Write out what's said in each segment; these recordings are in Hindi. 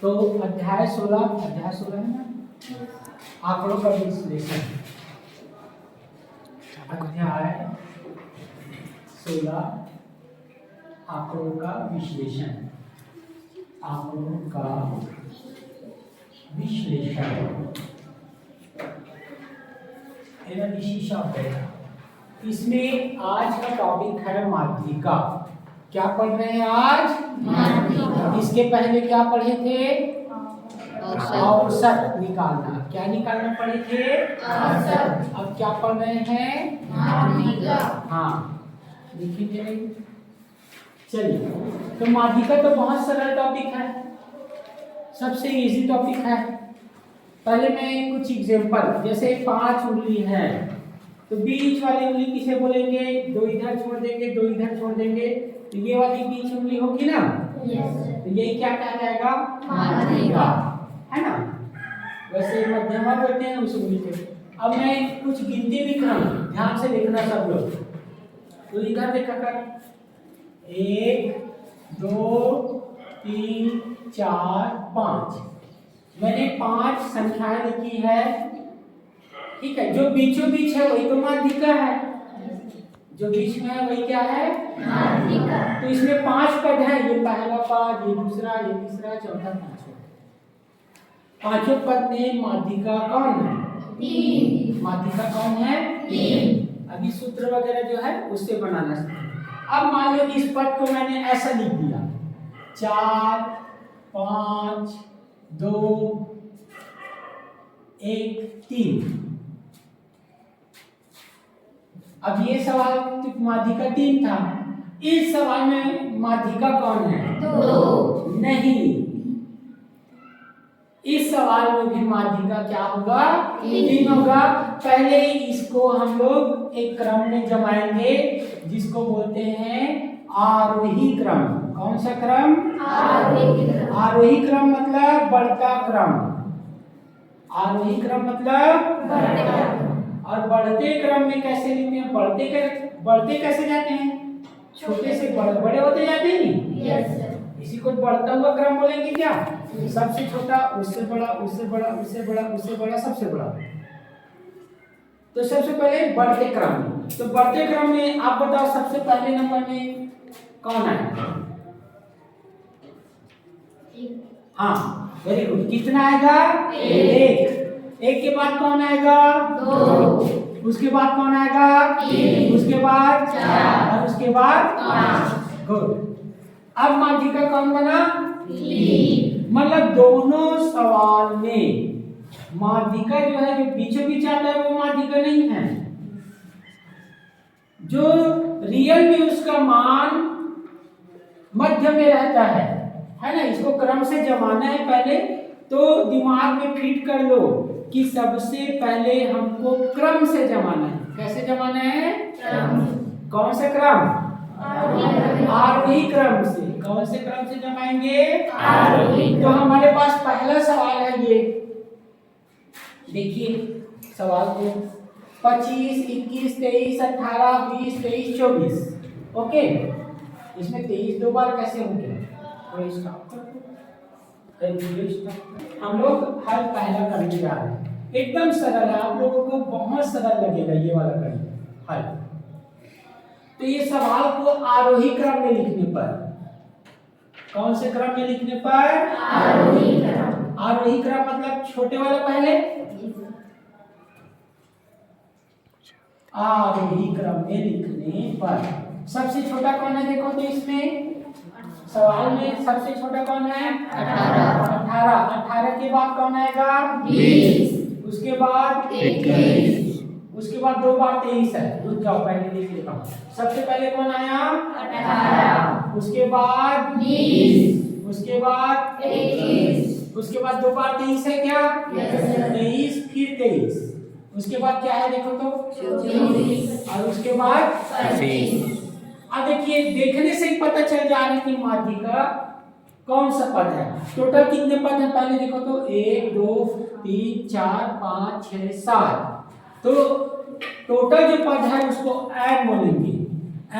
तो अध्याय 16 है ना, आंकड़ों का विश्लेषण। अध्याय 16 आंकड़ों का विश्लेषण। आंकड़ों का विश्लेषण शब्द है। इसमें आज का टॉपिक है माध्यिका। क्या पढ़ रहे हैं आज? माध्यिका। इसके पहले क्या पढ़े थे? औसत निकालना। क्या निकालना पढ़े थे? औसत। अब क्या पढ़ रहे हैं? माध्यिका। हाँ, देखिए चलिए। तो माध्यिका तो बहुत सरल टॉपिक है, सबसे इजी टॉपिक है। पहले मैं कुछ एग्जांपल, जैसे 5 उंगली है तो बीच वाली उंगली किसे बोलेंगे? 2 इधर छोड़ देंगे, 2 इधर छोड़ देंगे, तो ये वाली बीच उंगली होगी ना? यस। तो ये क्या कहा जाएगा? माध्यिका, है ना? वैसे मध्यमा बोलते हैं उस उंगली को। अब मैं कुछ गिनती लिख रहा हूँ, ध्यान से लिखना सब लोग। तो इधर देखा कर, 1 2 3 4 5। मैंने 5 संख्याएं लिखी है, ठीक है। जो बीचों बीच है वही तो माध्यिका है। जो बीच में है वही क्या है? माध्यिका। तो इसमें 5 पद है, ये पहला पद, ये दूसरा, ये तीसरा, चौथा, पांचवा। पांचों पद में माध्यिका कौन है? 3। माध्यिका कौन है? 3। अभी सूत्र वगैरह जो है उससे बनाना है। अब मान लो इस पद को मैंने ऐसा लिख दिया, 4 5 2 1 3। अब ये सवाल माध्यिका 3 था, इस सवाल में माध्यिका कौन है? 2। नहीं, इस सवाल में भी माध्यिका क्या होगा? 3 होगा। पहले इसको हम लोग एक क्रम में जमाएंगे जिसको बोलते हैं आरोही क्रम। कौन सा क्रम? आरोही क्रम। आरोही क्रम मतलब बढ़ता क्रम। आरोही क्रम मतलब बढ़ता क्रम। और बढ़ते क्रम में कैसे लिखते हैं? बढ़ते कैसे जाते हैं? छोटे से बड़े होते जाते हैं नहीं? Yes sir. इसी को बढ़ता हुआ क्रम बोलेंगे क्या? सबसे छोटा, उससे बड़ा, उससे बड़ा, उससे बड़ा, उससे बड़ा, सबसे बड़ा। तो सबसे पहले बढ़ते क्रम में, तो बढ़ते क्रम में आप बताओ सबसे पहले नंबर में कौन है? हाँ, वेरी गुड। कितना आएगा? 1। 1 के बाद कौन आएगा? 2। उसके बाद कौन आएगा? 3। उसके बाद 4 और उसके बाद 5। गुड। अब माध्यिका कौन बना? 3। मतलब दोनों सवाल में माध्यिका जो है, जो बीचों बीच आता है वो माध्यिका नहीं है। जो रियल में उसका मान मध्य में रहता है ना? इसको क्रम से जमाना है पहले, तो दिमाग में फिट कर लो कि सबसे पहले हमको क्रम से जमाना है। कैसे जमाना है? क्रम। कौन सा क्रम? आरोही क्रम से। कौन से क्रम से जमाएंगे? आरोही। तो हमारे पास पहला सवाल है ये, देखिए सवाल को, 25 21 23 18 20 23 24। ओके, इसमें 23 दो बार कैसे होंगे? हम लोग हल पहला करने जा रहे हैं, एकदम सरल है, आप लोगों को बहुत सरल लगेगा ये वाला करिए हल। तो ये सवाल को आरोही क्रम में लिखने पर, कौन से क्रम में लिखने पर? आरोही क्रम। आरोही क्रम मतलब छोटे वाला पहले, आरोही क्रम में लिखने पर सबसे छोटा कौन है? देखो तो इसमें सवाल में सबसे छोटा कौन है? 18। 18 के बाद कौन आएगा? 20। उसके बाद 21। उसके बाद 2 बार 23 है। रुक जाओ, पहले देख लेता हूँ। सबसे पहले कौन आया? 18। उसके बाद 20। उसके बाद 21। उसके बाद 2 बार 23 है क्या? 23 फिर 23। उसके बाद क्या है देखो तो? 24। और उसके बाद 25। अब देखिए, देखने से ही पता चल जा रहा है कि माध्यिका कौन सा पद है। टोटल कितने पद है पहले देखो तो? 1 2 3 4 5 6 7। तो टोटल जो पद है उसको n बोलेंगे।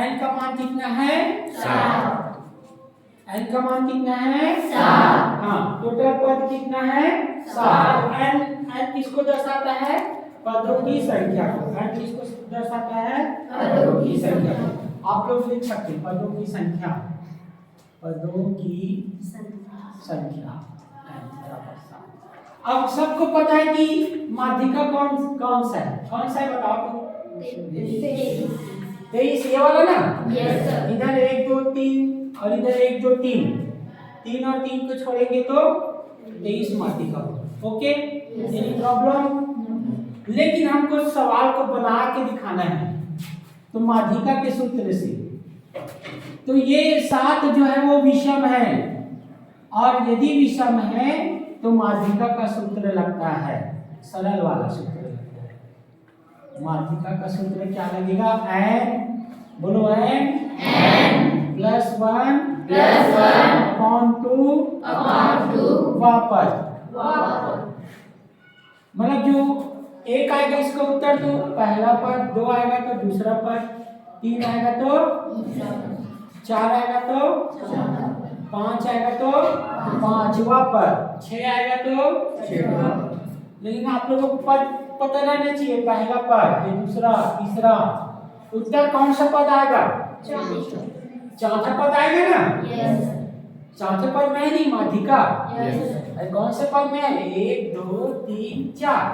n का मान कितना है? 7। n का मान कितना है? 7। हाँ, टोटल कितना है 7। n किसको दर्शाता है पदों की संख्या को। n किसको दर्शाता है पदों की संख्या को। आप लोग लिख सकते हैं पदों की संख्या, पदों की संख्या। अब सबको पता है कि माध्यिका कौन सा है, बताओ तो। 23 ये वाला ना। Yes sir. इधर 1 2 3 और इधर 1 2 3, 3 और 3 को छोड़ेंगे तो 23 माध्यिका। Okay, any problem? लेकिन हमको सवाल को बना के दिखाना है, तो माध्यिका के सूत्र से तो ये 7 जो है वो विषम है, और यदि विषम है तो माध्यिका का सूत्र लगता है सरल वाला सूत्र लगता है। माध्यिका का सूत्र क्या लगेगा? n, बोलो n प्लस 1 अपॉन 2 वापस। मतलब जो एक आएगा इसका उत्तर तो पहला पद, 2 आएगा तो दूसरा पद, 3 आएगा तो 4 आएगा तो 5 आएगा तो 5वां पद, 6 आएगा तो 6वां। लेकिन आप लोगों को पद पता रहना चाहिए, पहला पद, दूसरा, तीसरा। उत्तर कौन सा पद आएगा? चौथा पद आएगा ना। चौथे पद में है नहीं माध्यिका। कौन से पद में है? 1 2 3 4,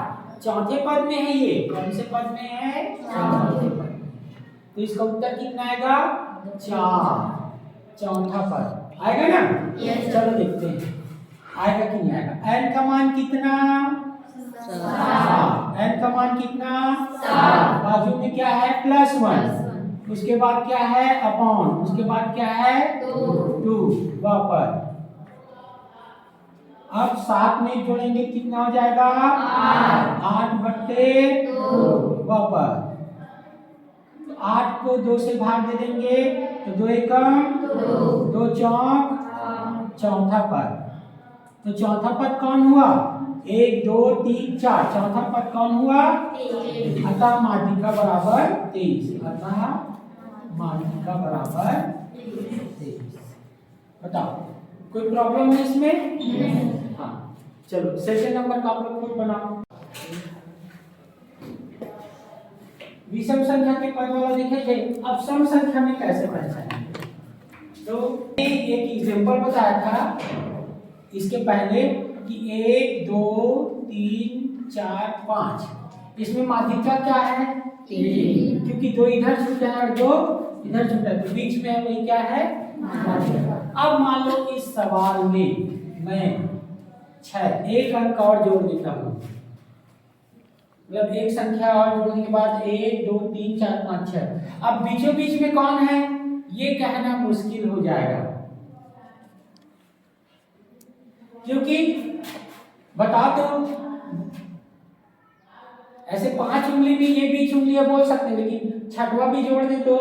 चौथे पद में है ये। कौन से पद में है? चौथे पद। तो इसका उत्तर कितना आएगा? 4, चौथा पद आएगा ना। चलो देखते हैं आएगा कि नहीं आएगा। n का मान कितना? 7। n का मान कितना? 7। बाजू में क्या है? +1। उसके बाद क्या है? अपॉन। उसके बाद क्या है? 2 वापस। अब 7 में जोड़ेंगे कितना हो जाएगा? 8/2 वापस। 8 को 2 से भाग दे देंगे तो 2 एकम 2 चौक, चौथा पद। तो चौथा पद कौन हुआ? 1 2 3 4, चौथा पद कौन हुआ? अतः माध्यिका बराबर 23। अतः माध्यिका बराबर 23। बताओ कोई प्रॉब्लम है इसमें? हाँ, चलो सेकंड नंबर का आप लोग खुद बनाओ। विषम संख्या के पद वाला देखे थे, अब सम संख्या में कैसे पहचानेंगे? तो एक एग्जांपल बताया था इसके पहले कि 1 2 3 4 5, इसमें माध्यिका क्या है? 3, क्योंकि 2 इधर छूटा है और 2 इधर छूटा है, तो बीच में वही क्या है? माध्यिका। अब मान लो इस सवाल में मैं 6 एक अंक और जोड़ देता हूँ, मतलब एक संख्या और जोड़ने के बाद 1 2 3 4 5 6। अब बीचों बीच में कौन है ये कहना मुश्किल हो जाएगा, क्योंकि बता दो ऐसे 5 उंगली में ये बीच उंगलियां बोल सकते हैं, लेकिन छठवां भी जोड़ दे तो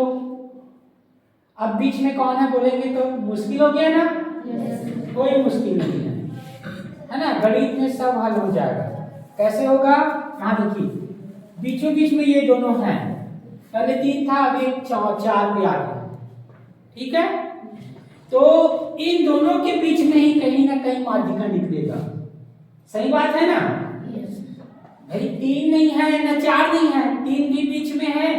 अब बीच में कौन है बोलेंगे तो मुश्किल हो गया ना। कोई मुश्किल नहीं है ना, गणित में सब हल हो जाएगा। कैसे होगा? यहाँ देखिए बीचों बीच में ये दोनों हैं, पहले 3 था अब 4 पे आ गया, ठीक है। तो इन दोनों के बीच में ही कहीं ना कहीं माध्यिका निकलेगा, सही बात है ना। भाई 3 नहीं है ना 4 नहीं है, 3 भी बीच में है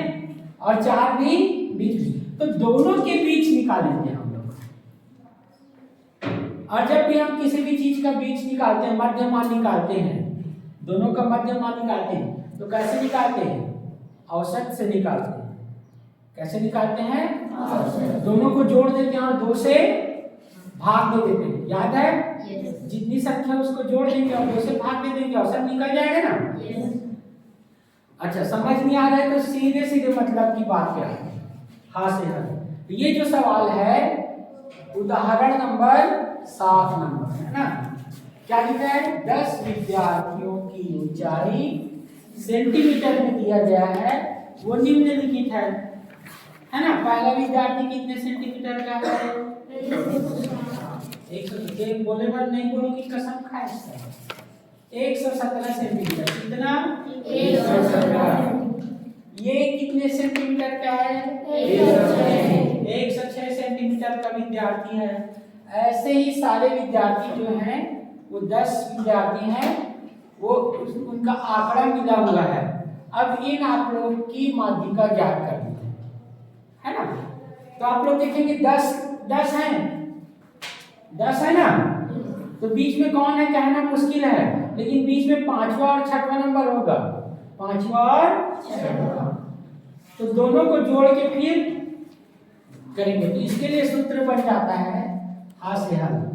और 4 भी बीच में, तो दोनों के बीच निकालेंगे हम लोग। और जब भी हम किसी भी चीज का बीच निकालते हैं, मध्य मान निकालते हैं, दोनों का मध्य मान निकालते हैं, तो कैसे निकालते हैं? औसत से निकालते हैं। कैसे निकालते हैं? औसत। दोनों को जोड़ देते हैं और 2 से भाग दे देते हैं, याद है? जितनी संख्या उसको जोड़ देंगे और 2 से भाग दे देंगे, औसत निकल जाएगा ना। अच्छा, समझ नहीं आ रहा है तो सीधे सीधे मतलब की बात क्या है, हाँ से हाँ। ये जो सवाल है उदाहरण नंबर 7 नंबर है ना, क्या लिखा है? 10 विद्यार्थियों की ऊंचाई सेंटीमीटर में दिया गया है, वो निम्नलिखित है ना। पहला विद्यार्थी कितने सेंटीमीटर का है? 117। बोले बार नहीं बोलोगी कसम खाए, 117 सेंटीमीटर। कितना? 117। ये कितने सेंटीमीटर का है? 106 सेंटीमीटर का विद्यार्थी है। ऐसे ही सारे विद्यार्थी जो हैं वो 10 विद्यार्थी हैं, वो उनका आंकड़ा मिला हुआ है। अब इन आंकड़ों की माध्यिका ज्ञात करनी है ना। तो आप लोग देखेंगे 10 हैं, 10 है ना। तो बीच में कौन है कहना मुश्किल है, लेकिन बीच में 5वां और 6वां नंबर होगा, 5वां और 6वां। तो दोनों को जोड़ के फिर करेंगे। तो इसके लिए सूत्र बन जाता है हा से हल।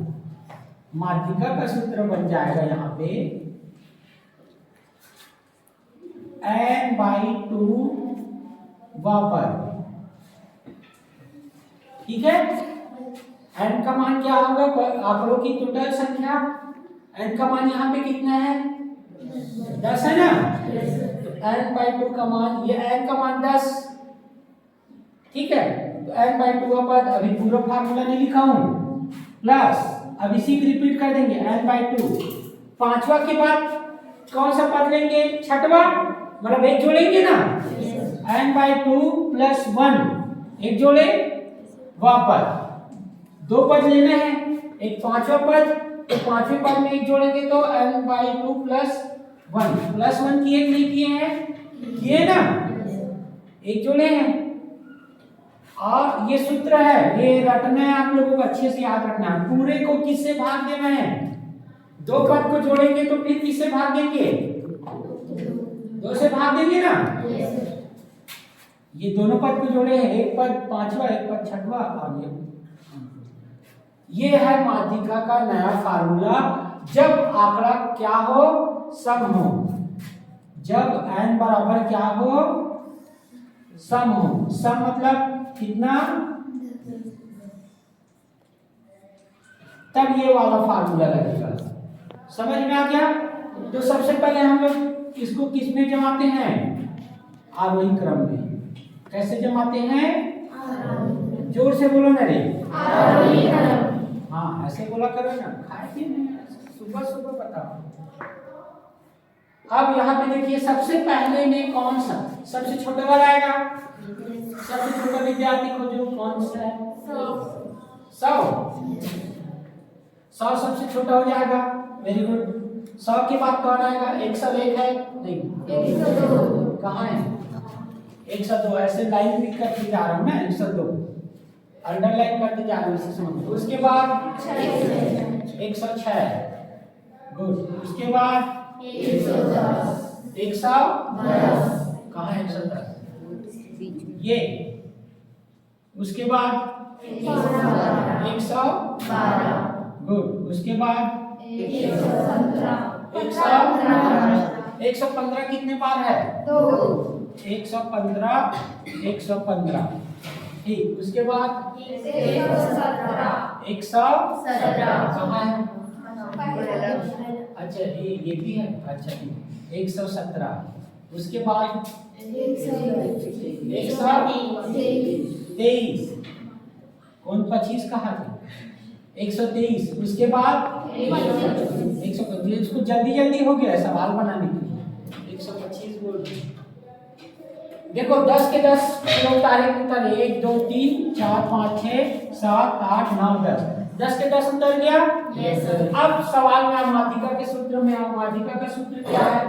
माध्यिका का सूत्र बन जाएगा यहाँ पे n/2 वापर, ठीक है। n का मान क्या होगा, आंकड़ों की टोटल संख्या। n का मान यहाँ पे कितना है, 10 है ना। तो n/2 का मान, ये n का मान 10, ठीक है। तो n/2 का पद, अभी पूरा फार्मूला नहीं लिखा हूं, प्लस अब इसी को रिपीट कर देंगे n/2। 5वां के बाद कौन सा पद लेंगे, 6वां, मतलब एक जोड़ेंगे ना, n/2 + 1, एक जोड़े वापस 2 पद लेना है, एक 5वां पद, तो 5वें पद में एक जोड़ेंगे तो n/2 + 1 किए नहीं किए हैं, किए ना, एक जोड़े हैं। और ये सूत्र है, ये रटना है, आप लोगों को अच्छे से याद रखना है। पूरे को किससे भाग देना है, 2 पद को जोड़ेंगे तो फिर किससे भाग देंगे, 2 से भाग देंगे ना। ये दोनों पद को जोड़े हैं, एक पद 5वां, एक पद 6वां, और ये है माध्यिका का नया फार्मूला। जब आंकड़ा क्या हो, सम हो, जब n बराबर क्या हो, सम हो। सम मतलब कितना, तब ये वाला फार्मूला लगेगा। समझ में आ गया। तो सबसे पहले हम लोग इसको किस में जमाते हैं, आरोही क्रम में। कैसे जमाते हैं, जोर से बोलो ना रे, आरोही क्रम। हाँ ऐसे बोला करो ना, खाए सुबह सुबह बताओ। अब यहाँ पे देखिए, सबसे पहले में कौन सा सबसे छोटा वाला आएगा, सबसे छोटा विद्यार्थी को जो कौन सा है, 100 सबसे छोटा हो जाएगा, वेरी गुड। 100 के बाद कौन आएगा, 101 है, नहीं 102 कहाँ है, 102, ऐसे लाइन भी करते जा रहा हूँ मैं, 102 अंडरलाइन करते जा रहा हूँ, इसे समझो। उसके बाद 106, गुड। उसके बाद 110 कहाँ है, 110 ये। उसके बाद 112, गुड। उसके बाद 115 कितने बार है, 115 ठीक। उसके बाद 117 कहाँ है, अच्छा ये भी है, अच्छा 117। उसके बाद 123, कौन 25 कहा था, 123। उसके बाद 125, इसको जल्दी जल्दी हो गया सवाल बनाने के लिए, 125 बोल। देखो 10 के 10 उतारे, 1 2 3 4 5 6 7 8 9 10, 10 के 10 उतर गया। yes, अब सवाल में माध्यिका के सूत्र में, माध्यिका का सूत्र क्या है,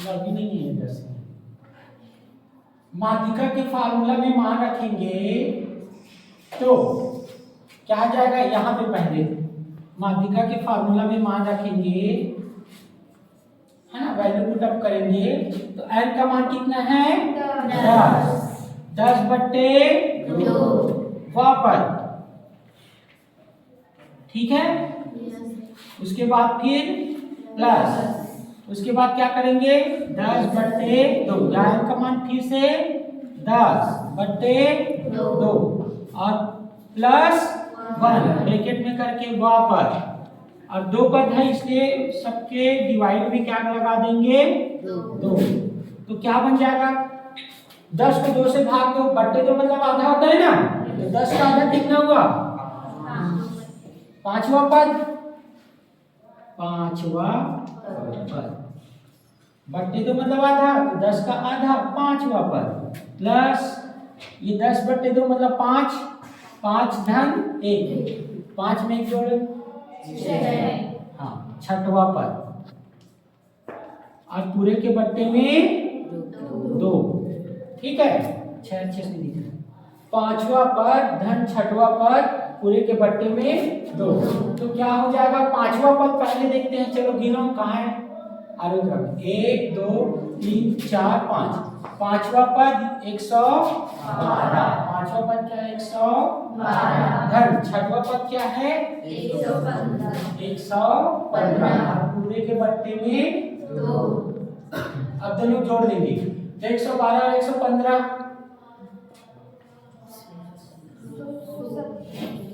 अभी नहीं है 10। माध्यिका के फार्मूला में मान रखेंगे तो क्या आ जाएगा, यहाँ पे पहले माध्यिका के फार्मूला में मान रखेंगे, है ना, वैल्यू पुट अप करेंगे तो n का मान कितना है, 10/2 वापस, ठीक है। उसके बाद फिर प्लस, उसके बाद क्या करेंगे, 10/2, n का मान फिर से 10/2 और +1 ब्रैकेट में करके वापस, और 2 पद है इसलिए सबके डिवाइड में क्या लगा देंगे, 2। तो क्या बन जाएगा, 10 को 2 से भाग दो, बट्टे तो मतलब आधा होता है ना, तो 10 का आधा कितना हुआ, 5वां पद, 5वां पद, बट्टे तो मतलब आधा, तो 10 का आधा 5वां पद, प्लस ये 10/2 मतलब 5, 5 धन 1, 5 में एक जोड़ 6, छठवां पद और पूरे के बट्टे में 2, ठीक है, 6 अच्छे से लिख लें। पांचवा पद धन छठवां पद पूरे के बट्टे में 2, तो क्या हो जाएगा? पांचवा पद पहले देखते हैं, चलो गिनो कहाँ है आरोग्य क्रम, 1 2 3 4 5, पांचवा पद 112, पांचवा पद क्या है? 112, धन छठवां पद क्या है? 115, पूरे के बट्टे में 2। अब दोनों जोड़ देंगे, 112 और 115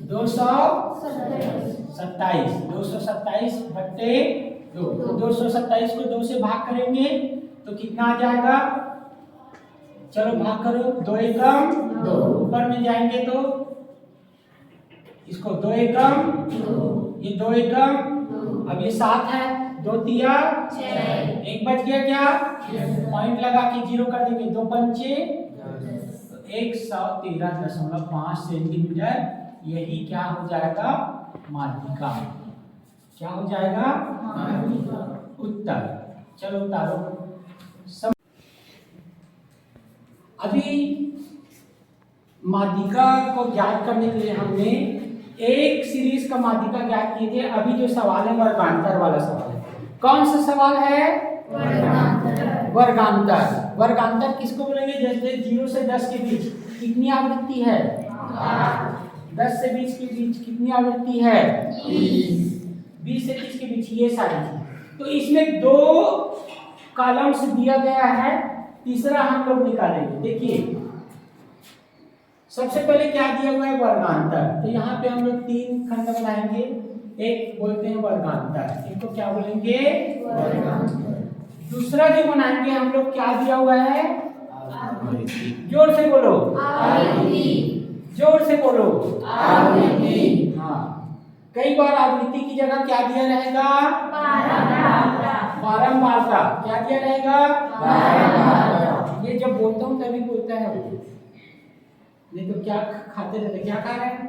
227, 227 बट्टे 2, 227 को 2 से भाग करेंगे तो कितना आ जाएगा? चलो भाग करो, 2 एकम 2, ऊपर में जाएंगे तो इसको 2 एकम 2, ये 2 एकम, अब ये 7 है, 2 तिया 6, एक बच गया क्या? पॉइंट लगा के 0 कर देंगे, 2 पंचे 113.5 सेंटीमीटर, यही क्या हो जाएगा? माध्यिका। क्या हो जाएगा? माध्यिका। उत्तर। चलो उतारो। अभी माध्यिका को ज्ञात करने के लिए हमने एक सीरीज का माध्यिका ज्ञात किए थे। अभी जो सवाल है वर्गांतर वाला सवाल है। कौन सा सवाल है? वर्गांतर। वर्गांतर किसको बोलेंगे? जैसे 0 से 10 के बीच कितनी आवृत्ति है? 10 से 20 के बीच कितनी आवृत्ति है? 20 से 30 के बीच, ये सारी चीज। तो इसमें 2 कॉलम्स दिया गया है, तीसरा हम लोग निकालेंगे। देखिए सबसे पहले क्या दिया हुआ है? वर्गांतर। तो यहाँ पे हम लोग 3 खंड बनाएंगे। एक बोलते हैं वर्गांतर, इनको क्या बोलेंगे? वर्गांतर। दूसरा जो बनाएंगे हम लोग, क्या दिया हुआ है? जोर से बोलो, जोर से बोलो, आवृत्ति। हाँ, कई बार आवृत्ति की जगह क्या दिया रहेगा? बारंबारता। क्या दिया रहेगा? बारंबारता। ये जब बोलता हूँ तभी बोलता है वो, नहीं तो क्या खाते रहते? क्या खा रहे हैं?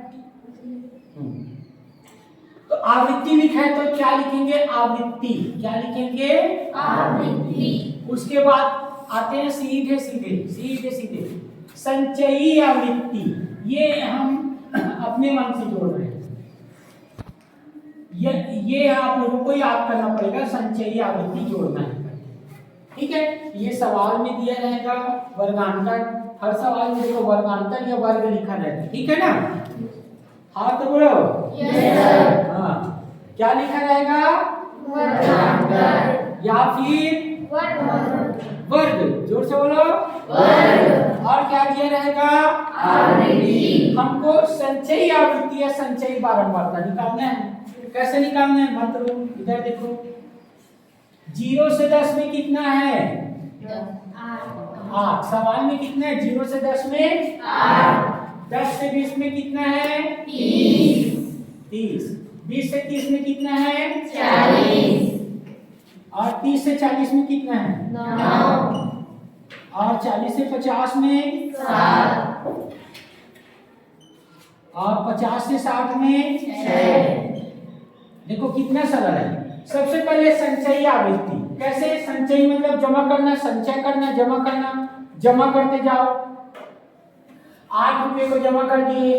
तो आवृत्ति लिखा है तो क्या लिखेंगे? आवृत्ति। क्या लिखेंगे? आवृत्ति। उसके बाद आते हैं सीधे सीधे सीधे सीधे संचयी आवृत्ति। ये हम अपने मन से जोड़ रहे हैं। ये आप लोगों को याद करना पड़ेगा, संचयी आवृत्ति जोड़ना है, ठीक है। ये सवाल में दिया रहेगा वर्गांतर। हर सवाल में देखो वर्गांतर या वर्ग लिखा रहता है, ठीक है ना? हाँ तो बोलो यस। हाँ, क्या लिखा रहेगा? वर्गांतर या फिर वर्ग। जोर से बोलो वर्ग। और क्या दिया रहेगा? आवृत्ति। हमको संचयी आवृत्ति या संचयी बारंबारता निकालना है। कैसे निकालना है? मत रो, इधर देखो। 0 से 10 में कितना है? 8। सवाल में कितना है? 0 से 10 में 8। 10 से 20 में कितना है? 30। 20 से 30 में कितना है? 40। और 30 से 40 में कितना है? 9। और 40 से 50 में 7। और 50 से 60 में 6। देखो कितना सरल है। सबसे पहले संचयी आवृत्ति। कैसे? संचयी मतलब जमा करना, संचय करना, जमा करना। जमा करते जाओ। 8 रुपये को जमा कर दिए।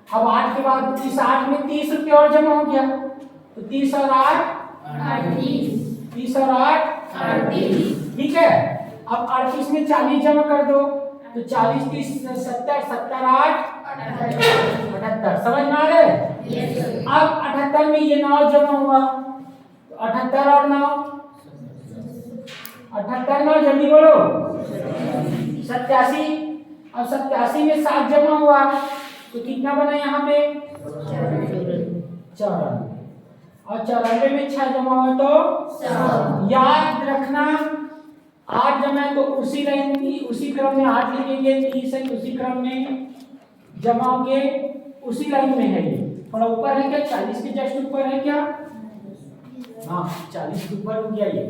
अब 8 के बाद इस 8 में 30 रुपये और जमा हो गया, तो 30 और 8 38। 30 और 8 38, ठीक है। अब 38 में 40 जमा कर दो, तो 40 30 70, 70 8 78। समझ में आ रहे? अब 78 में ये 9 जमा हुआ, तो 78 और 9 78 9 जल्दी बोलो 87। अब 87 में 7 जमा हुआ, तो कितना बना यहाँ पे? 94। और 94 में 6 जमा हुआ तो 100। याद रखना 8 जमा है तो उसी लाइन की उसी क्रम में 8 लिखेंगे। 30 है उसी क्रम में जमा होंगे, उसी लाइन में है। ये थोड़ा ऊपर है क्या? 40 के जस्ट ऊपर है क्या? हाँ 40 के ऊपर हो गया ये।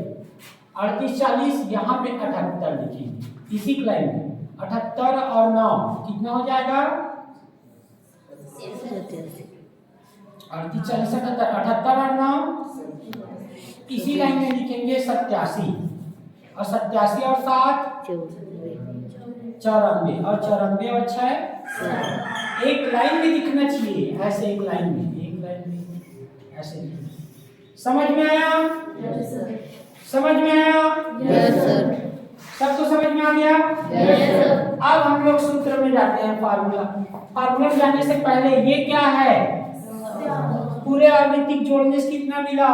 38 40 यहाँ पे 78 लिखेंगे इसी लाइन में। 78 और 9 कितना हो जाएगा? 38 40 78 और 9 इसी लाइन में लिखेंगे 87 और 87 और 7 94 और 94 और 6 एक लाइन में दिखना चाहिए, ऐसे एक लाइन में ऐसे। समझ में आया? Yes sir. समझ में आया? Yes sir. सबको समझ में आ गया? Yes sir. अब हम लोग सूत्र में जाते हैं, फार्मूला जाने से पहले ये क्या है? पूरे आवृत्ति जोड़ने से कितना मिला?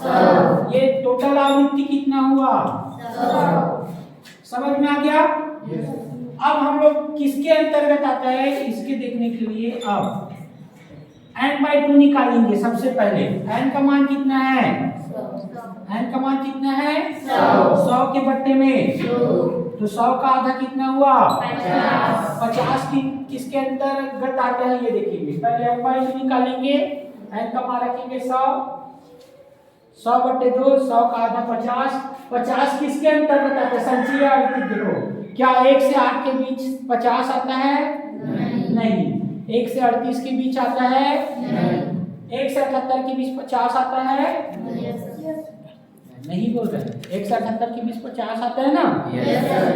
100। ये टोटल आवृत्ति कितना हुआ? 100। समझ में आ गया? yes. अब हम लोग किसके अंतर्गत आता है इसके देखने के लिए अब n/2 निकालेंगे। सबसे पहले n का मान कितना है? 100 के बट्टे में 100 तो 100 का आधा कितना हुआ? 50 किसके अंतर्गत आता है ये देखेंगे। पहले n/2 निकालेंगे, n का मान रखेंगे 100 बट्टे 2, 100 का आधा 50 किसके अंतर्गत आता है? संचयी आवृत्ति। देखो क्या 1 से 8 के बीच 50 आता है? नहीं। 1 से 38 के बीच आता है? नहीं। 1 से 78 के बीच 50 आता है? नहीं बोल रहे। 1 से 78 के बीच 50 आता है ना?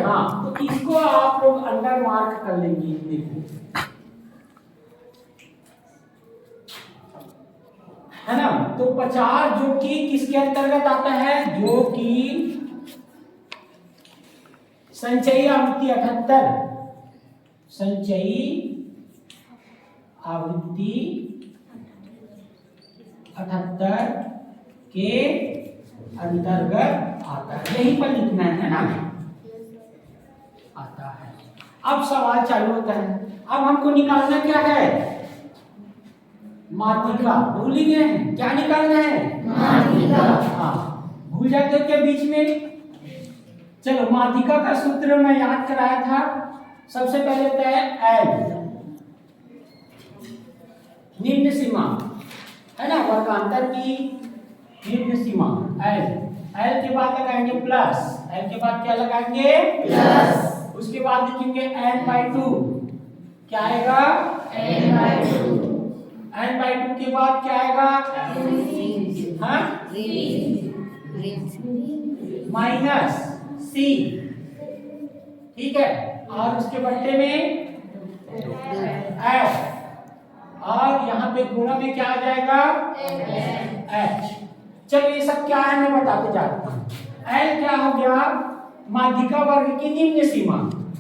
हाँ, तो इसको आप लोग अंडर मार्क कर लेंगे। देखो है ना, तो 50 जो कि किसके अंतर्गत आता है? जो कि संचयी आवृत्ति 78, संचयी आवृत्ति 78 के अंतर्गत आता है। यहीं पर लिखना है ना? आता है। अब सवाल चालू होता है। अब हमको निकालना क्या है? माध्यिका। भूल ही गए हैं? क्या निकालना है? माध्यिका। हाँ, भूल जाते हो क्या बीच में? चलो, माध्यिका का सूत्र मैं याद कराया था। सबसे पहले होता है L, निम्न सीमा है ना, वर्गांतर की निम्न सीमा L के बाद लगाएंगे प्लस, L के बाद क्या लगाएंगे? प्लस। उसके बाद लिखेंगे n/2। क्या आएगा? n/2 के बाद क्या आएगा? हाँ, माइनस c। ठीक है, और उसके बट्टे में f, और यहाँ पे गुणा में क्या आ जाएगा? h। चलो ये सब क्या है मैं बताते जाता हूँ। L क्या हो गया? माध्यिका वर्ग की निम्न सीमा।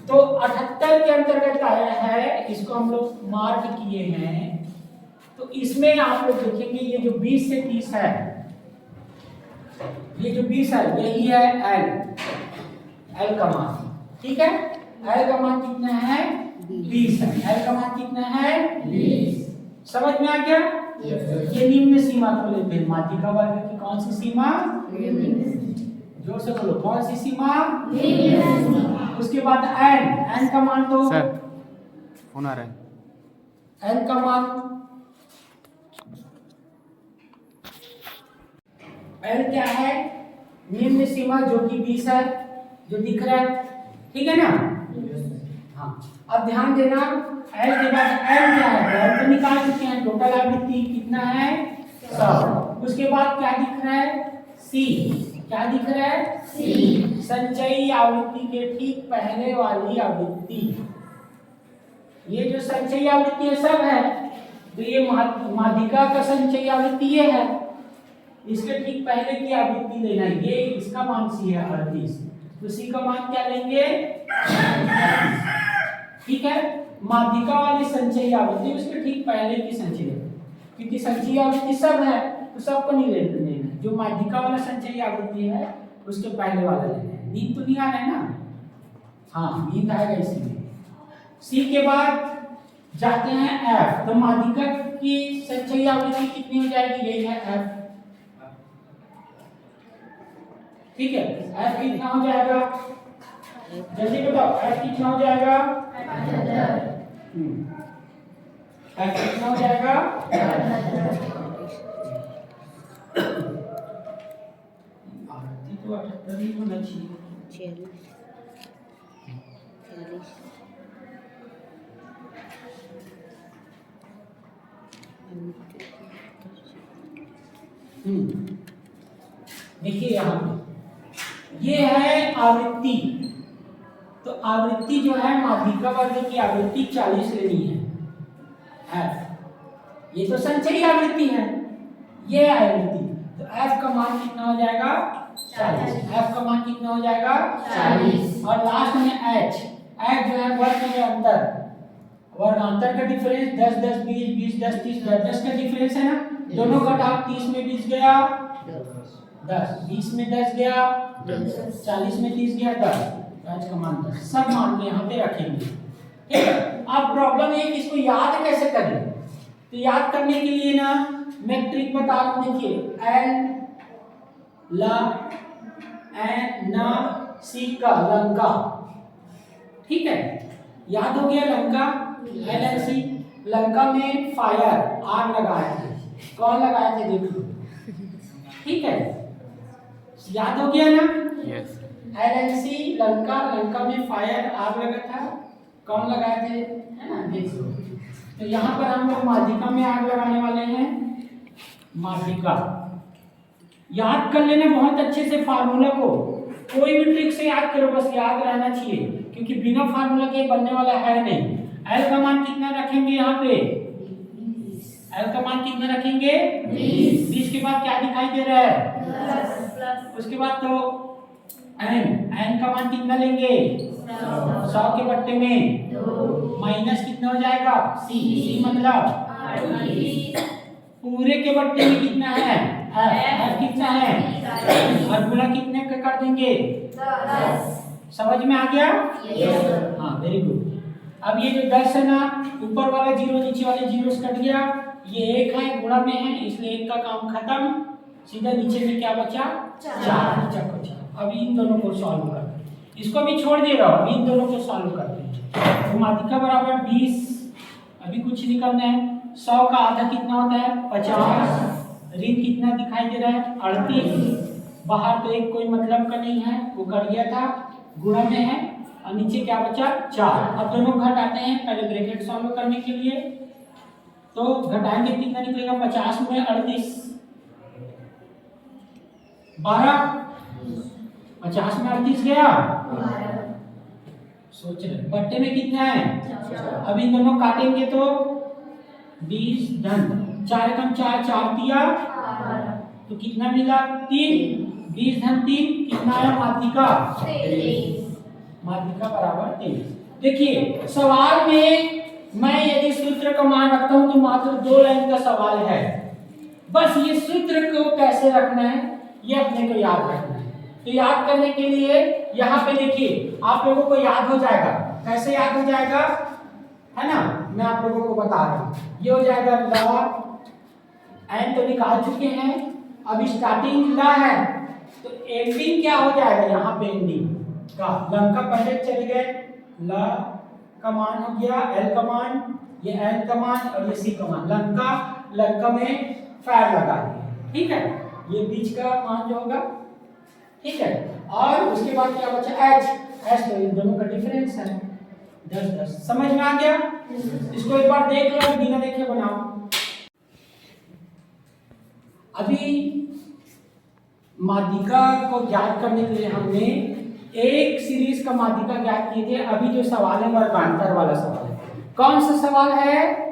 तो 78 के अंतर्गत आया है, इसको हम लोग मार्क किए हैं। तो इसमें आप लोग देखेंगे ये जो 20 से 30 है, ये जो 20 है यही है L का मान। ठीक है, L का मान कितना है? 20 है। L का मान कितना है? 20। समझ में आ गया? ये निम्न सीमा को लेते हैं। माध्यिका वर्ग की कौन सी सीमा? जोर से बोलो, कौन सी सीमा? उसके बाद n का मान तो सर फोन आ रहा है। n का मान L क्या है? निम्न सीमा जो कि 20 है, जो दिख रहा है। ठीक है ना? हाँ, अब ध्यान देना, L के बाद L क्या है? L तो निकाल चुके हैं। टोटल आवृत्ति कितना है? 100। उसके बाद क्या दिख रहा है? C। क्या दिख रहा है? C। संचयी आवृत्ति के ठीक पहले वाली आवृत्ति। ये जो संचयी आवृत्ति है सब है, तो ये माध्यिका का संचयी आवृत्ति ये है। इसके ठीक पहले की आवृत्ति लेना है। ये इसका मान C है 38, तो C का मान क्या लेंगे? 38। ठीक है, माध्यिका वाली संचयी आवृत्ति उसके ठीक पहले की संचयी, क्योंकि संचयी आवृत्ति सब है तो सबको नहीं लेना। जो माध्यिका वाला संचयी आवृत्ति है उसके पहले वाला लेना है। नींद तो नहीं आ रहा है ना? हाँ, नींद आएगा इसीलिए। C के बाद जाते हैं F। तो माध्यिका की संचयी आवृत्ति कितनी हो जाएगी? यही है F। ठीक है, F कितना हो जाएगा? जल्दी बताओ, F कितना हो जाएगा? F कितना हो जाएगा? आवृत्ति तो 78 ही होना चाहिए। 40 देखिए यहाँ पे ये है आवृत्ति। तो आवृत्ति जो है माध्यिका वर्ग की आवृत्ति 40 लेनी है। ये तो संचयी आवृत्ति है, ये आवृत्ति। तो f का मान कितना हो जाएगा 40। f का मान कितना हो जाएगा 40। और लास्ट में h जो है वर्ग में अंतर, वर्गांतर का डिफरेंस 10 10 20 20 10 30 10 10 का डिफरेंस है ना। दोनों घटाओ, 30 में 20 गया 10, 20 में 10 गया 40 में 30 गया 10। h का मान 10। सब मान के यहाँ पे रखेंगे, ठीक है। अब प्रॉब्लम है कि इसको याद कैसे करें। तो याद करने के लिए ना मैं ट्रिक बता रहा हूँ। देखिए एल ला एन ना सी का लंका, ठीक है। याद हो गया Lanka, L N C. Lanka में फायर, आग लगाए थे। कौन लगाए थे देखो, ठीक है। याद हो गया ना। Yes. L N C Lanka, Lanka में फायर, आग लगा था। कौन लगाए थे, है ना, देखो। तो यहाँ पर हम लोग माध्यिका में आग लगाने वाले हैं। माध्यिका याद कर लेना बहुत अच्छे से फार्मूला को, कोई भी ट्रिक से याद करो, बस याद रहना चाहिए, क्योंकि बिना फार्मूला के बनने वाला है नहीं। एल का मान कितना रखेंगे यहाँ पे, एल का मान कितना रखेंगे 20 के बाद क्या दिखाई दे रहा है, उसके बाद तो एन का मान कितना लेंगे 100 के बट्टे में माइनस कितना हो जाएगा सी मतलब पूरे के बट्टे में कितना है एफ कितना है और गुणा कितने का कर देंगे 10। समझ में आ गया। हाँ वेरी गुड। अब ये जो 10 है ना, ऊपर वाला जीरो नीचे वाले जीरो से कट गया, ये 1 है गुणा में है इसलिए 1 का काम खत्म। सीधा नीचे में क्या बचा 4। अब इन दोनों को सॉल्व कर, इसको भी छोड़ दे रहा हूँ, इन दोनों को सॉल्व करते हैं। तो माध्यिका बराबर 20, अभी कुछ नहीं करना है। 100 का आधा कितना होता है 50, ऋण कितना दिखाई दे रहा है 38, बाहर तो एक कोई मतलब का नहीं है वो कट गया था, गुणा में है और नीचे क्या बचा 4। अब दोनों घटाते हैं, पहले ब्रैकेट सॉल्व करने के लिए तो घटाएंगे कितना निकलेगा 50 में 38 12, 50 में 38 गया, सोच रहे बट्टे में कितना है। अब इन दोनों काटेंगे तो 20 धन 4 कम 4 4 दिया तो कितना मिला 3, 20 धन 3 कितना आया माध्यिका बराबर 23। देखिए सवाल में मैं यदि सूत्र का मान रखता हूं तो मात्र 2 लाइन का सवाल है, बस ये सूत्र को कैसे रखना है ये अपने को याद रखना है। तो याद करने के लिए यहाँ पे देखिए आप लोगों को याद हो जाएगा, कैसे याद हो जाएगा है ना, मैं आप लोगों को बता रहा हूँ। ये हो जाएगा ला, एन तो निकाल चुके हैं, अब स्टार्टिंग ला है तो एंडिंग क्या हो जाएगा यहाँ पे एंडिंग का लंका पहले चले गए, ला का मान हो गया एल का मान, ये एन का मान और ये सी का मान, लंका में फायर लगा दिया, ठीक है। ये बीच का मान जो होगा, ठीक है। और उसके बाद क्या बचा एच तो इन दोनों का डिफरेंस है 10 10। समझ में आ गया। इसको एक बार देख लो, बिना देखे बनाओ। अभी माध्यिका को ज्ञात करने के लिए हमने एक सीरीज का माध्यिका ज्ञात किए थे। अभी जो सवाल है वर्गांतर वाला सवाल है। कौन सा सवाल है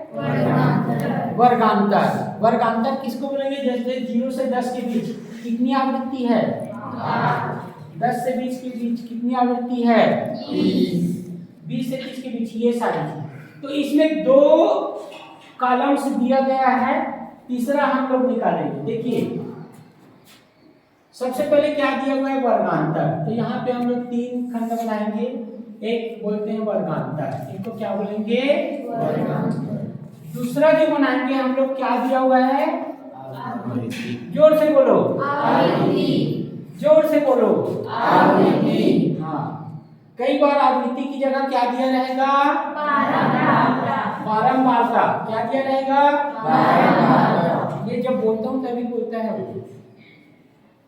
वर्गांतर। वर्गांतर किसको बोलेंगे, जैसे 0 से 10 के बीच कितनी आवृत्ति है 10 से 20 के बीच कितनी आवृत्ति है 20 से 30 के बीच, ये सारी चीज। तो इसमें 2 कॉलम्स दिया गया है, तीसरा हम लोग निकालेंगे। देखिए सबसे पहले क्या दिया हुआ है वर्गांतर, तो यहाँ पे हम लोग 3 खंड बनाएंगे। एक बोलते हैं वर्गांतर, इनको क्या बोलेंगे वर्गांतर। दूसरा जो बनाएंगे हम लोग क्या दिया हुआ है, जोर से बोलो जोर से बोलो आवृत्ति। हाँ, कई बार आवृत्ति की जगह क्या दिया रहेगा बारंबारता। क्या दिया रहेगा बारंबारता। ये जब बोलता हूँ तभी बोलता है वो,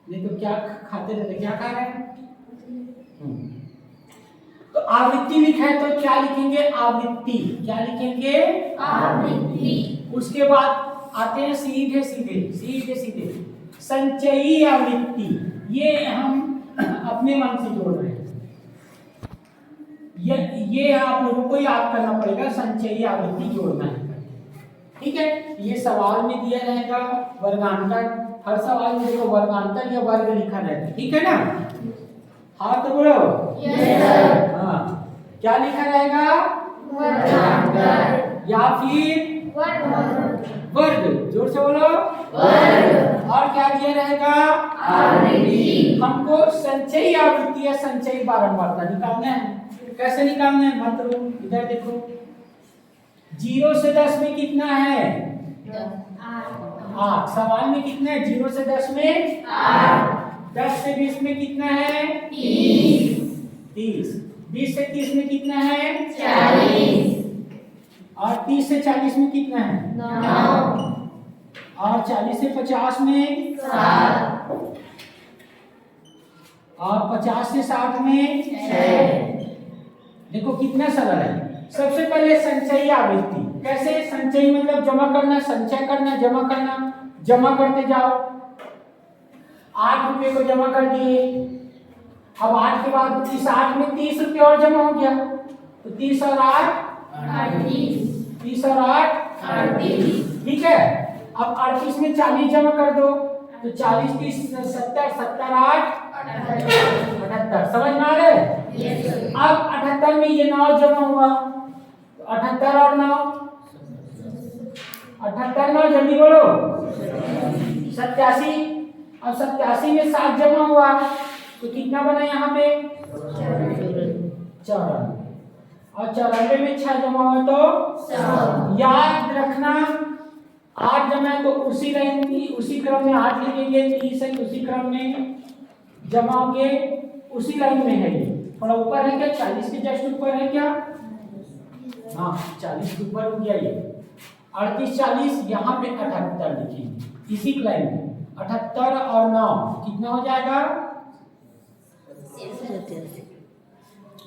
नहीं तो क्या खाते रहते, क्या खा रहे हैं। तो आवृत्ति लिखा है तो क्या लिखेंगे आवृत्ति, क्या लिखेंगे आवृत्ति। उसके बाद आते हैं सीधे सीधे सीधे सीधे संचयी आवृत्ति, ये हम अपने मन से जोड़ रहे हैं। ये आप लोगों को याद करना पड़ेगा, संचयी आवृत्ति जोड़ना है। ठीक है, ये सवाल में दिया रहेगा वर्गांतर, हर सवाल में देखो वर्गांतर या वर्ग लिखा रहेगा। ठीक है ना? हाँ तो बोलो यस सर। हाँ, क्या लिखा रहेगा? वर्गांतर या फिर वर्ग। जोर से बोलो वर्ग। और क्या दिया रहेगा? आवृत्ति। हमको संचयी आवृत्ति या संचयी बारंबारता निकालना है। कैसे निकालना है? मत रो, इधर देखो। 0 से 10 में कितना है? 8। सवाल में कितना है? 0 से 10 में 8। 10 से 20 में कितना है? 30। 20 से 30 में कितना है? 40। और 30 से 40 में कितना है? 9। और 40 से 50 में 7। और 50 से 60 में 6। देखो कितना सरल है। सबसे पहले संचयी आवृत्ति। कैसे? संचयी मतलब जमा करना, संचय करना, जमा करना। जमा करते जाओ। 8 रुपये को जमा कर दिए। अब 8 के बाद इस 8 में 30 रुपये और जमा हो गया, तो 30 और 8 38। 30 और 8 38। ठीक है। अब 38 में 40 जमा कर दो, तो 40 30 70 70 8 78। समझ में आ रहे? Yes sir. अब 78 में ये 9 जमा हुआ, तो 78 और 9 78 9 जल्दी बोलो 87। अब 87 में 7 जमा हुआ, तो कितना बना यहाँ पे? 94। और 94 में 6 जमा हुआ तो 100। याद रखना 8 जमा है तो उसी लाइन की उसी क्रम में 8 लिखेंगे, 30 है उसी क्रम में जमा होंगे, उसी लाइन में है। ये थोड़ा ऊपर है क्या? 40 के जस्ट ऊपर है क्या? हाँ 40 के ऊपर हो गया ये। 38 40 यहाँ पे 78 लिखेंगे इसी लाइन में। 78 और 9 कितना हो जाएगा?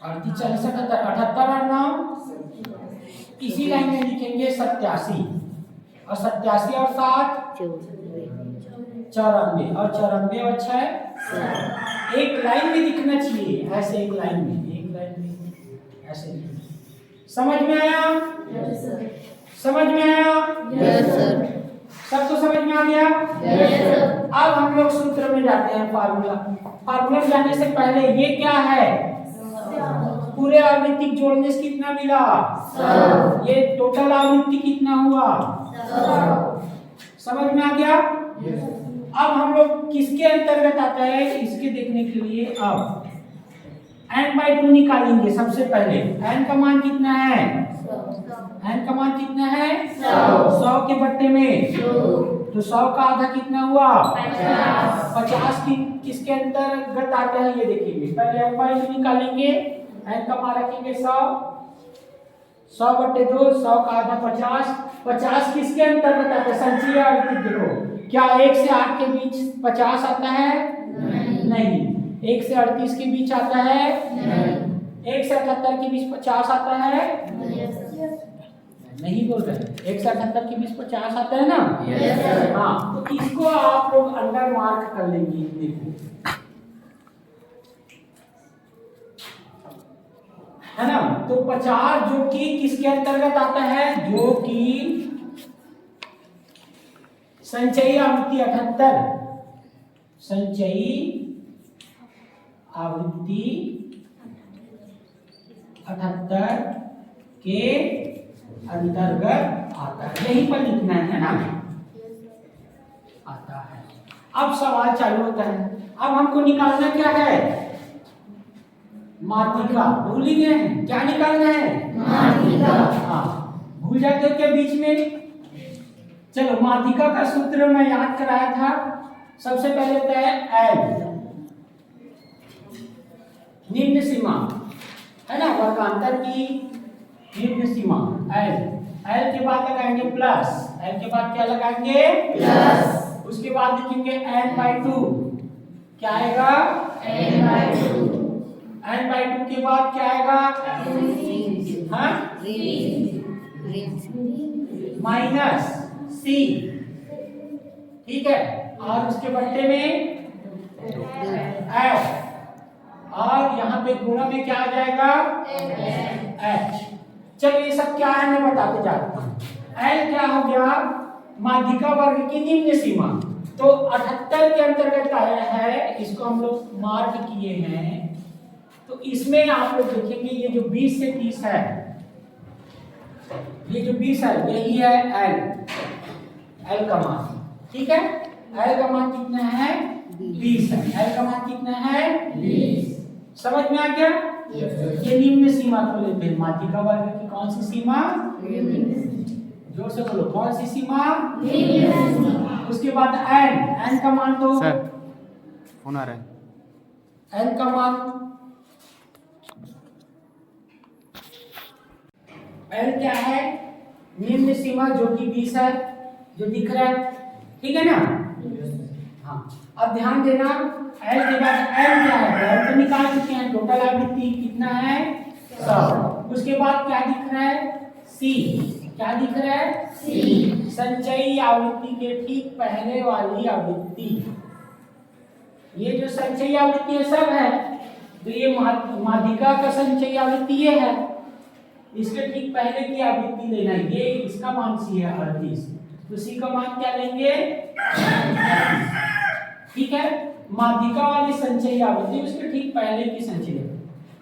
38 40 78 78 और 9 इसी लाइन में लिखेंगे 87। और 87 और 7 94। और 94 और 6 एक लाइन में दिखना चाहिए, ऐसे एक लाइन में ऐसे लिखना। समझ में आया? Yes sir. समझ में आया? Yes sir. सबको समझ में आ गया? Yes sir. अब हम लोग सूत्र में जाते हैं। फार्मूला में जाने से पहले ये क्या है? पूरे आवृत्ति जोड़ने से कितना मिला? 100। ये टोटल आवृत्ति कितना हुआ? 100। समझ में आ गया? अब हम लोग किसके अंतर्गत आता है इसके देखने के लिए अब n/2 निकालेंगे। सबसे पहले n का मान कितना है? n का मान कितना है? 100 के बट्टे में 2। तो 100 का आधा कितना हुआ? 50। 50 किसके अंतर्गत आता है ये देखेंगे। पहले n/2 निकालेंगे। n का मान रखेंगे 100 बट्टे 2, 100 का आधा 50। 50 किसके अंतर्गत आता है? संचयी आवृत्ति। देखो क्या 1 से 8 के बीच 50 आता है? नहीं। 1 से 38 के बीच आता है? 1 से 78 के बीच 50 आता है? नहीं बोल रहे। 1 से 78 के बीच 50 आता है ना? हाँ, तो इसको आप लोग अंडर मार्क कर लेंगे। देखो है ना? तो 50 जो कि किसके अंतर्गत आता है? जो कि संचयी आवृत्ति 78 संचयी आवृत्ति 78 के अंतर्गत आता है। यहीं पर लिखना है ना? आता है। अब सवाल चालू होता है। अब हमको निकालना क्या है? माध्यिका। भूल ही गए हैं? क्या निकालना है? माध्यिका। हाँ, भूल जाते हो क्या बीच में? चलो माध्यिका का सूत्र मैं याद कराया था। सबसे पहले होता है L निम्न सीमा, है ना? वर्गांतर की निम्न सीमा L के बाद लगाएंगे प्लस। L के बाद क्या लगाएंगे? प्लस। उसके बाद लिखेंगे n/2। क्या आएगा? n/2। n/2 के बाद क्या आएगा? हाँ? Minus c। ठीक है, और उसके बट्टे में एफ, और यहाँ पे गुणा में क्या आ जाएगा एच। चलिए ये सब क्या है मैं बताते जाता हूँ। एल क्या हो गया, माध्यिका वर्ग की निम्न सीमा। तो 78 के अंतर्गत आया है, इसको हम लोग मार्क किए हैं। तो इसमें आप लोग देखेंगे ये जो 20 से 30 है, ये जो 20 है यही है एल का मान। ठीक है, एल का मान कितना है 20 है। एल का मान कितना है 20। समझ में आ गया? ये निम्न सीमा को लेते हैं, माध्यिका वर्ग की कौन सी सीमा? जोर से बोलो, कौन सी सीमा? उसके बाद एन का मान तो सर फोन आ रहा है। एन का मान, एल क्या है निम्न सीमा जो कि 20 है, जो दिख रहा है। ठीक है ना? हाँ, अब ध्यान देना, एल के बाद एन क्या है, एल तो निकाल चुके हैं। टोटल आवृत्ति कितना है 100। उसके बाद क्या दिख रहा है सी, क्या दिख रहा है सी, संचयी आवृत्ति के ठीक पहले वाली आवृत्ति। ये जो संचयी आवृत्ति है सब है, तो ये माध्यिका का संचयी आवृत्ति ये है, इसके ठीक पहले की आवृत्ति लेना है। ये इसका मान सी है 38, तो सी का मान क्या लेंगे 38। ठीक है, माध्यिका वाली संचयी आवृत्ति उसके ठीक पहले की संचयी,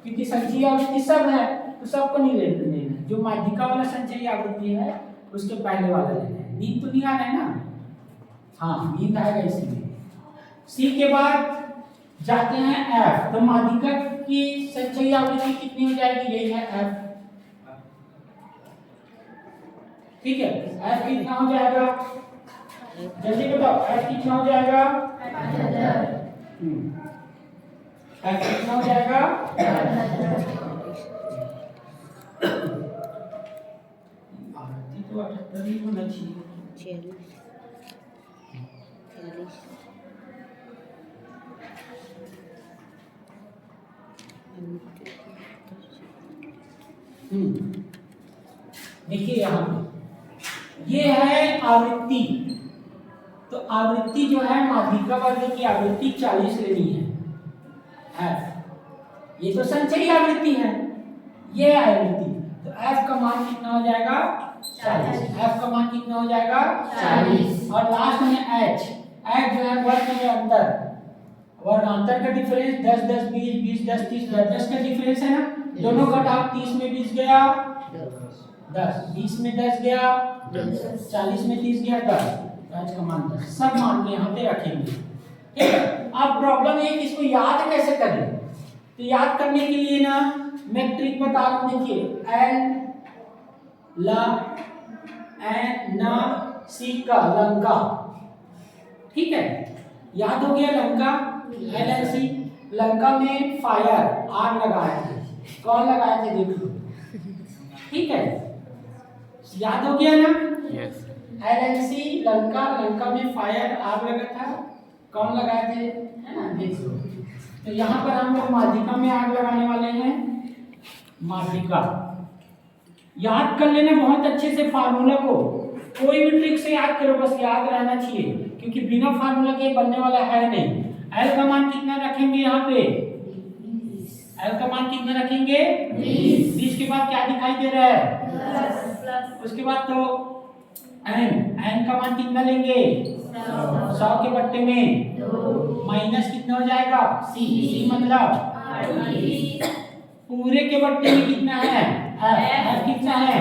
क्योंकि संचयी आवृत्ति सब है तो सबको नहीं लेना है। जो माध्यिका वाला संचयी आवृत्ति है उसके पहले वाला लेना है। नींद तो नहीं आ रहा है ना? हाँ, नींद आएगा इसमें। सी के बाद जाते हैं एफ, तो माध्यिका की संचयी आवृत्ति कितनी हो जाएगी, यही है एफ। ठीक है, एफ कितना हो जाएगा जल्दी बताओ, एफ कितना हो जाएगा? एफ कितना हो जाएगा? आवृत्ति तो 78 ही होना चाहिए। 46 देखिए यहाँ पे ये है आवृत्ति, तो आवृत्ति जो है माध्यिका वर्ग की आवृत्ति 40 लेनी है एफ। ये तो संचयी आवृत्ति है, ये आवृत्ति, तो एफ का मान कितना हो जाएगा 40। एफ का मान कितना हो जाएगा 40। और लास्ट में एच, एच जो है वर्ग में अंतर, वर्गांतर का डिफरेंस 10 10 20 20 10 30 10 10 का डिफरेंस है ना, दोनों घटाओ, 30 में 20 गया 10, 20 में 10 गया 40 में 30 गया 10, एच का मान 10। सब मान के यहाँ पे रखेंगे। ठीक है, अब प्रॉब्लम है कि इसको याद कैसे करें। तो याद करने के लिए ना मैं ट्रिक बता रहा हूँ। देखिए एल ला एन ना सी का लंका, ठीक है, याद हो गया Lanka, L N C. Lanka में फायर आग लगाए थे, कौन लगाए थे देख लो। ठीक है, याद हो गया ना? Yes. L N C Lanka, Lanka में फायर आग लगा था, कौन लगाए थे, है ना, देख लो। तो यहाँ पर हम लोग माध्यिका में आग लगाने वाले हैं, माध्यिका। याद कर लेना बहुत अच्छे से फार्मूला को, कोई भी ट्रिक से याद करो, बस याद रहना चाहिए, क्योंकि बिना फार्मूला के बनने वाला है नहीं। एल का मान कितना रखेंगे यहाँ पे, एल का मान कितना रखेंगे 20 के बाद क्या दिखाई दे रहा है, उसके बाद तो एन का मान कितना लेंगे 100 के बट्टे में माइनस कितना हो जाएगा सी मतलब पूरे के बट्टे में कितना है एफ कितना है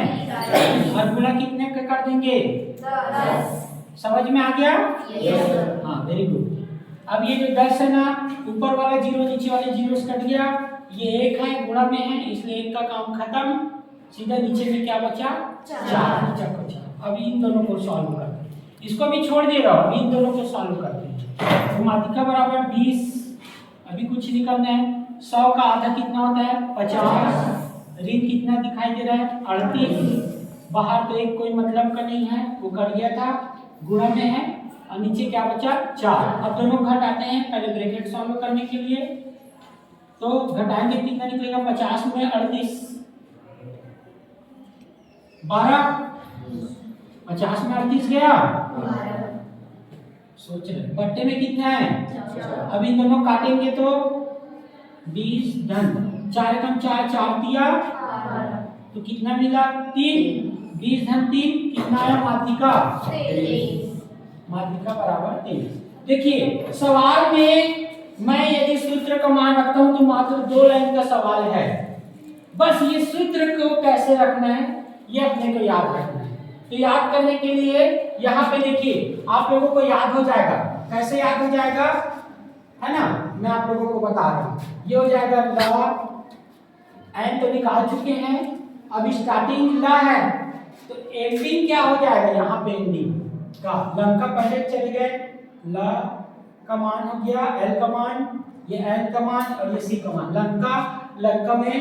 और गुणा कितने का कर देंगे 10। समझ में आ गया? हाँ, वेरी गुड। अब ये जो 10 है ना, ऊपर वाला जीरो नीचे वाले जीरो से कट गया, ये 1 है, गुणा में है इसलिए 1 का काम खत्म। सीधा नीचे में क्या बचा 4 बचा। अब इन दोनों को सॉल्व करते हैं, इसको भी छोड़ दे रहा हूँ, अभी इन दोनों को सॉल्व करते हैं। तो माध्यिका बराबर 20, अभी कुछ नहीं करना है। 100 का आधा कितना होता है 50, ऋण कितना दिखाई दे रहा है 38, बाहर तो एक कोई मतलब का नहीं है, वो कट गया था, गुणा में है और नीचे क्या बचा 4। अब दोनों घट आते हैं, पहले ब्रैकेट सॉल्व करने के लिए तो घटाएंगे कितना निकलेगा 50 में 38 12, 50 में 38 गया सोच रहे बट्टे में कितना है? अब इन दोनों काटेंगे तो 20 धन 4 कम 4 4 दिया तो कितना मिला? 3। 20 धन 3 कितना आया माध्यिका? माध्यिका बराबर 23। देखिए सवाल में मैं यदि सूत्र का मान रखता हूं तो मात्र 2 लाइन का सवाल है। बस ये सूत्र को कैसे रखना है ये अपने को याद रखना है। तो याद करने के लिए यहाँ पे देखिए आप लोगों को याद हो जाएगा। कैसे याद हो जाएगा है ना? मैं आप लोगों को बता रहा हूँ। ये हो जाएगा ला एन तो निकाल चुके हैं। अब स्टार्टिंग ला है तो एंडिंग क्या हो जाएगा? यहाँ पे एंडिंग का लं का पहले चले गए ला का मान हो गया एल का मान, ये एन का मान और ये सी का मान। लंका में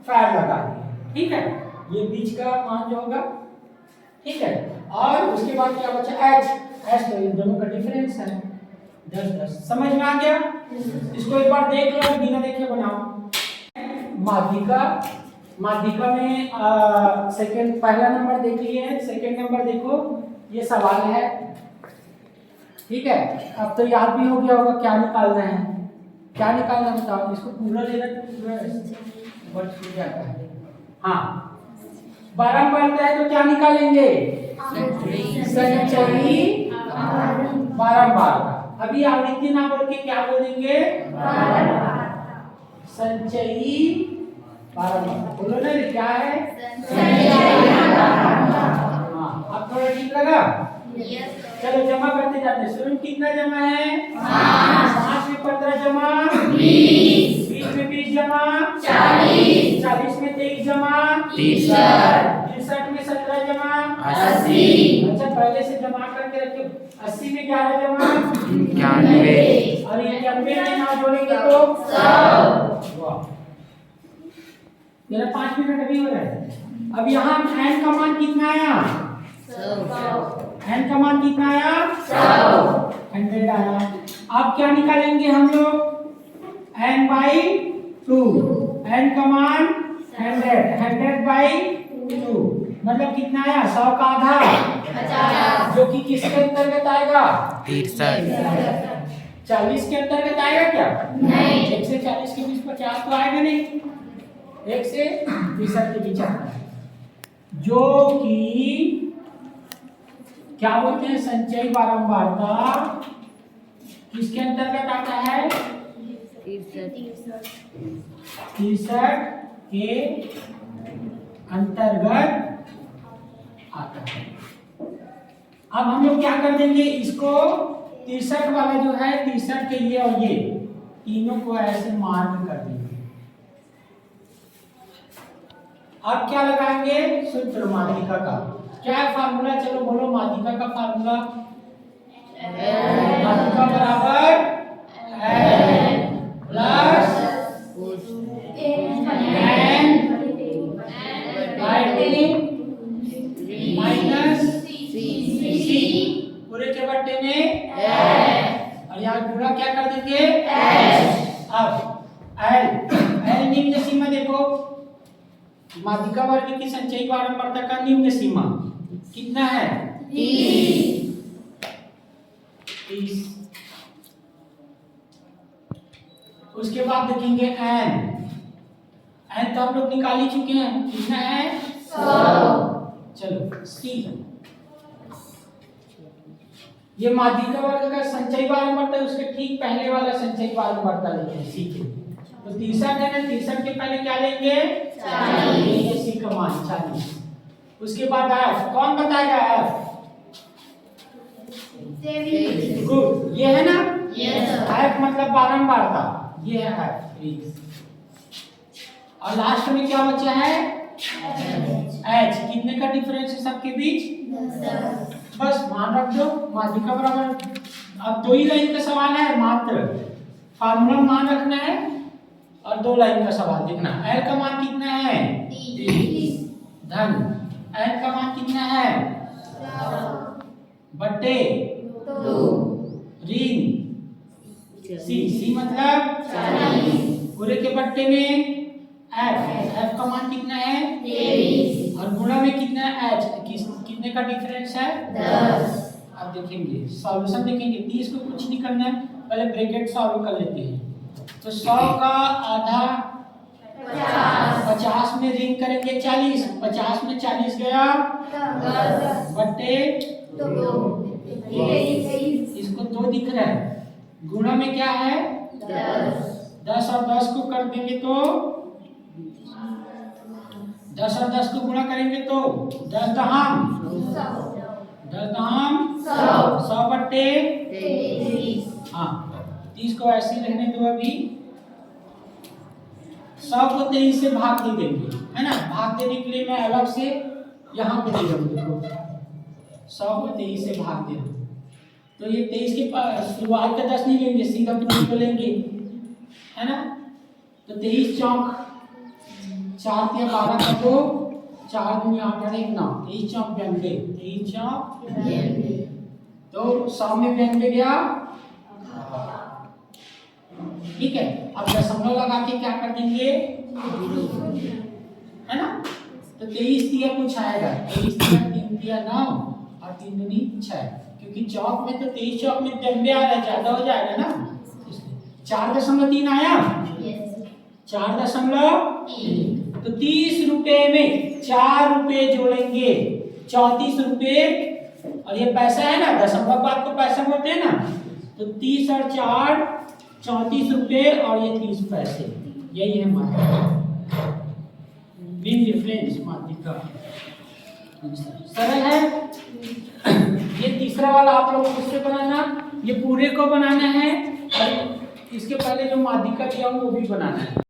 फैर लगा दिया। ठीक है, ये बीच का मान जो होगा। ठीक है, और उसके बाद क्या बचा? एच तो इन दोनों का डिफरेंस है 10 समझ में आ गया? इसको एक बार देख लो, बिना देखे बनाओ। माध्यिका में सेकंड पहला नंबर देख लिए, सेकंड नंबर देखो ये सवाल है। ठीक है, अब तो याद भी हो गया होगा क्या निकालना है। क्या निकालना बताओ? इसको पूरा लेना तो पूरा वर्ड हो जाता है। हाँ, 12 बढ़ता है तो क्या निकालेंगे? संचयी बारंबार का। अभी आवृत्ति ना बोल के क्या बोलेंगे? संचयी बारंबार। बोलो ना क्या है? हाँ, अब थोड़ा ठीक लगा? चलो जमा करते जाते हैं। शुरू में कितना जमा है? 5 में 15 जमा 20 में 20 जमा 40 में 23 जमा 63 में 17 जमा 80। अच्छा पहले से जमा करके रखिए। 80 में 11 जमा 91 और 91 में ना जोड़ेंगे तो 100। वाह, मेरा 5 मिनट अभी हो रहा है। अब यहाँ एन का मान कितना आया? एन का मान कितना आया? 100 आया। अब क्या निकालेंगे हम लोग? n by 2। n का मान 100 बाई 2 मतलब कितना आया? 100 का आधा 50 जो कि किसके अंतर्गत आएगा? 40 के अंतर्गत आएगा क्या? नहीं। 1 से 40 के बीच 50 तो आएगा नहीं। 1 से 63 के बीच आता है जो कि क्या बोलते हैं? संचयी बारंबारता किसके अंतर्गत आता है? 63 के अंतर्गत आता है। अब हम लोग क्या कर देंगे? इसको 63 वाला जो है 63 के ये और ये तीनों को ऐसे मार्क कर देंगे। अब क्या लगाएंगे? सूत्र माध्यिका का। क्या है फार्मूला? चलो बोलो माध्यिका का फार्मूला। माध्यिका बराबर n plus n by 2 minus c पूरे के बट्टे में और यहाँ पूरा क्या कर देंगे? अब l निम्न सीमा देखो। माध्यिका वर्ग की संचयी बारंबारता का निम्न सीमा कितना है? 30। उसके बाद देखेंगे n तो हम लोग निकाल ही चुके हैं। कितना है? 100। चलो सी ये माध्यिका वर्ग का संचयी बारंबारता है, उसके ठीक पहले वाला संचयी बारंबारता लेते हैं सी के। तो 63 के पहले क्या लेंगे? 40 सी का मान 40। उसके बाद f कौन बताएगा? f गुड, ये है ना? f मतलब बारंबारता, ये है f। और लास्ट में क्या बचा है? h। कितने का डिफरेंस है सबके बीच? बस मान रख दो माध्यिका बराबर। अब 2 ही लाइन का सवाल है मात्र। फार्मूला मान रखना है और 2 लाइन का सवाल देखना। l का मान कितना है? 30 धन n का मान कितना है? बट्टे 2 ऋण c मतलब 40 पूरे के बट्टे में f का मान कितना है? 23 और गुणा में कितना है? h कितने का डिफरेंस है? 10। अब देखेंगे सॉल्यूशन देखेंगे। 30 को कुछ नहीं करना है, पहले ब्रैकेट सॉल्व कर लेते हैं। तो 100 का आधा 50 में रिंग करेंगे 40, 50 में 40 गया बट्टे 2 इसको 2 दिख रहा है। गुणा में क्या है 10 और 10 को कर देंगे तो 10 और 10 को गुणा करेंगे तो 10 दहाम 100 बट्टे हाँ 30 को ऐसे ही रहने दो। अभी 100 को 23 से भाग दे देंगे, है ना। भाग देने के लिए मैं अलग से यहाँ पे दे रहा हूँ। देखो 100 को 23 से भाग दे रहा हूँ, तो ये 23 के शुरुआत का 10 नहीं लेंगे, सीधा 2 को लेंगे, है ना। तो 23 चौक 4 के 12 का 2 4 दूनी 8 और 1 9 23 चौक 92 23 चौक तो 100 में 92 गया। ठीक है, अब दशमलव लगा के क्या कर देंगे, है ना। तो 23 दिया कुछ आएगा, 23 दिया 3 दिया 9 और 3 दूनी 6, क्योंकि चौक में तो 23 चौक में 92 आ रहा है, ज्यादा हो जाएगा ना। 4.3 आया 4.3 तो 30 रुपए में 4 रुपए जोड़ेंगे 34 रुपए, और ये पैसा है ना, दशमलव बाद को पैसा बोलते हैं ना। तो 30 और 4 34 रुपए और ये 30 पैसे, यही है माध्यिका, मेन डिफरेंस माध्यिका। सरल है। ये तीसरा वाला आप लोग उससे बनाना, ये पूरे को बनाना है और इसके पहले जो माध्यिका दिया हूँ वो भी बनाना है।